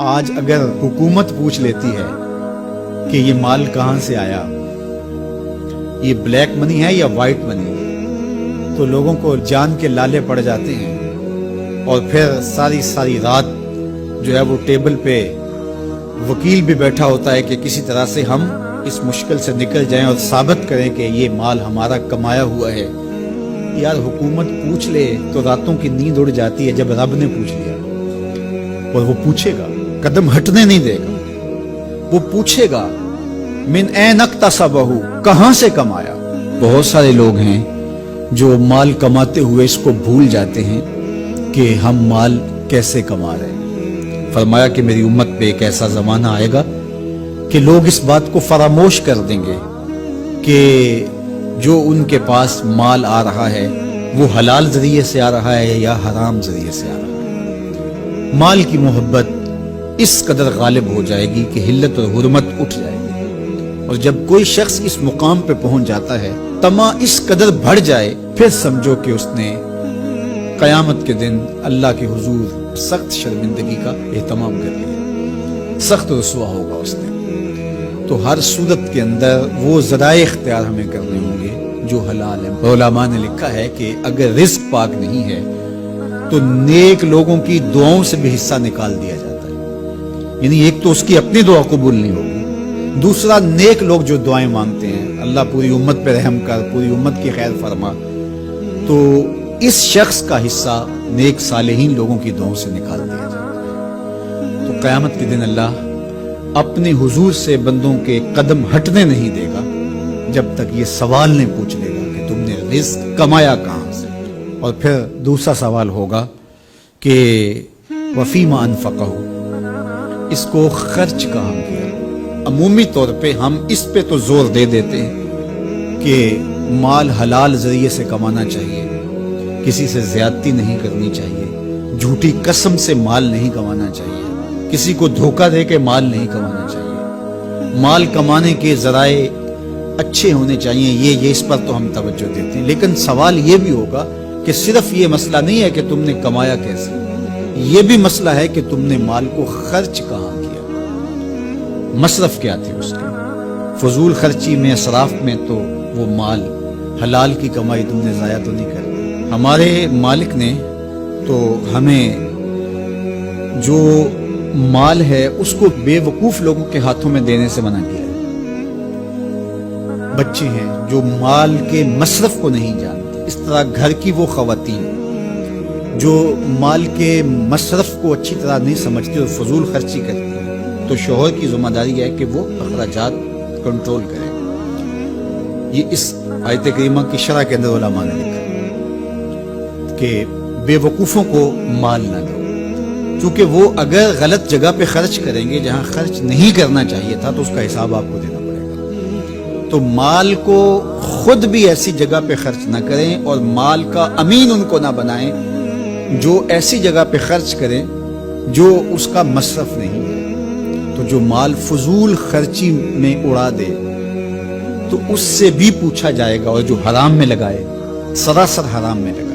آج اگر حکومت پوچھ لیتی ہے کہ یہ مال کہاں سے آیا، یہ بلیک منی ہے یا وائٹ منی، تو لوگوں کو جان کے لالے پڑ جاتے ہیں اور پھر ساری رات جو ہے وہ ٹیبل پہ وکیل بھی بیٹھا ہوتا ہے کہ کسی طرح سے ہم اس مشکل سے نکل جائیں اور ثابت کریں کہ یہ مال ہمارا کمایا ہوا ہے۔ یار حکومت پوچھ لے تو راتوں کی نیند اڑ جاتی ہے جب رب نے پوچھ لیا، اور وہ پوچھے گا، قدم ہٹنے نہیں دے گا، وہ پوچھے گا من این اکتسبہ، کہاں سے کمایا۔ بہت سارے لوگ ہیں جو مال کماتے ہوئے اس کو بھول جاتے ہیں کہ ہم مال کیسے کما رہے ہیں۔ فرمایا کہ میری امت پہ ایک ایسا زمانہ آئے گا کہ لوگ اس بات کو فراموش کر دیں گے کہ جو ان کے پاس مال آ رہا ہے وہ حلال ذریعے سے آ رہا ہے یا حرام ذریعے سے آ رہا ہے۔ مال کی محبت اس قدر غالب ہو جائے گی کہ حلت اور حرمت اٹھ جائے گی، اور جب کوئی شخص اس مقام پہ پہنچ جاتا ہے، طمع اس قدر بڑھ جائے، پھر سمجھو کہ اس نے قیامت کے دن اللہ کے حضور سخت شرمندگی کا اہتمام کر لیا، سخت رسوا ہوگا اس نے۔ تو ہر صورت کے اندر وہ ذرائع اختیار ہمیں کرنے ہوں گے جو حلال ہیں۔ علماء نے لکھا ہے کہ اگر رزق پاک نہیں ہے تو نیک لوگوں کی دعاؤں سے بھی حصہ نکال دیا جاتا ہے، یعنی ایک تو اس کی اپنی دعا قبول نہیں ہوگی، دوسرا نیک لوگ جو دعائیں مانگتے ہیں، اللہ پوری امت پہ رحم کر، پوری امت کی خیر فرما، تو اس شخص کا حصہ نیک صالحین لوگوں کی دعاؤں سے نکال دیا جاتا ہے۔ تو قیامت کے دن اللہ اپنے حضور سے بندوں کے قدم ہٹنے نہیں دے گا جب تک یہ سوال نہیں پوچھ لے گا کہ تم نے رزق کمایا کہاں سے۔ اور پھر دوسرا سوال ہوگا کہ وفیما انفقہ، اس کو خرچ کہاں کیا۔ عمومی طور پہ ہم اس پہ تو زور دے دیتے ہیں کہ مال حلال ذریعے سے کمانا چاہیے، کسی سے زیادتی نہیں کرنی چاہیے، جھوٹی قسم سے مال نہیں کمانا چاہیے، کسی کو دھوکہ دے کے مال نہیں کمانا چاہیے، مال کمانے کے ذرائع اچھے ہونے چاہیے، یہ اس پر تو ہم توجہ دیتے ہیں۔ لیکن سوال یہ بھی ہوگا کہ صرف یہ مسئلہ نہیں ہے کہ تم نے کمایا کیسے، یہ بھی مسئلہ ہے کہ تم نے مال کو خرچ کہاں کیا، مصرف کیا تھی اس کے، فضول خرچی میں، اسراف میں تو وہ مال حلال کی کمائی تم نے ضائع تو نہیں کر دی۔ ہمارے مالک نے تو ہمیں جو مال ہے اس کو بے وقوف لوگوں کے ہاتھوں میں دینے سے منع کیا ہے۔ بچے ہیں جو مال کے مصرف کو نہیں جانتے، اس طرح گھر کی وہ خواتین جو مال کے مصرف کو اچھی طرح نہیں سمجھتی اور فضول خرچی کرتی ہیں، تو شوہر کی ذمہ داری ہے کہ وہ اخراجات کنٹرول کرے۔ یہ اس آیت کریمہ کی شرح کے اندر علماء نے لکھا کہ بے وقوفوں کو مال نہ دو، چونکہ وہ اگر غلط جگہ پہ خرچ کریں گے جہاں خرچ نہیں کرنا چاہیے تھا تو اس کا حساب آپ کو دینا پڑے گا۔ تو مال کو خود بھی ایسی جگہ پہ خرچ نہ کریں اور مال کا امین ان کو نہ بنائیں جو ایسی جگہ پہ خرچ کریں جو اس کا مصرف نہیں ہے۔ تو جو مال فضول خرچی میں اڑا دے تو اس سے بھی پوچھا جائے گا، اور جو حرام میں لگائے، سراسر حرام میں لگائے،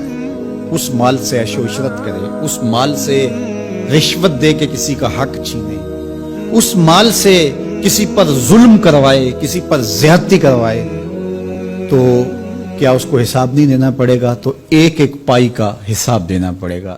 اس مال سے عیش و عشرت کرے، اس مال سے رشوت دے کے کسی کا حق چھینے، اس مال سے کسی پر ظلم کروائے، کسی پر زیادتی کروائے، تو کیا اس کو حساب نہیں دینا پڑے گا؟ تو ایک ایک پائی کا حساب دینا پڑے گا۔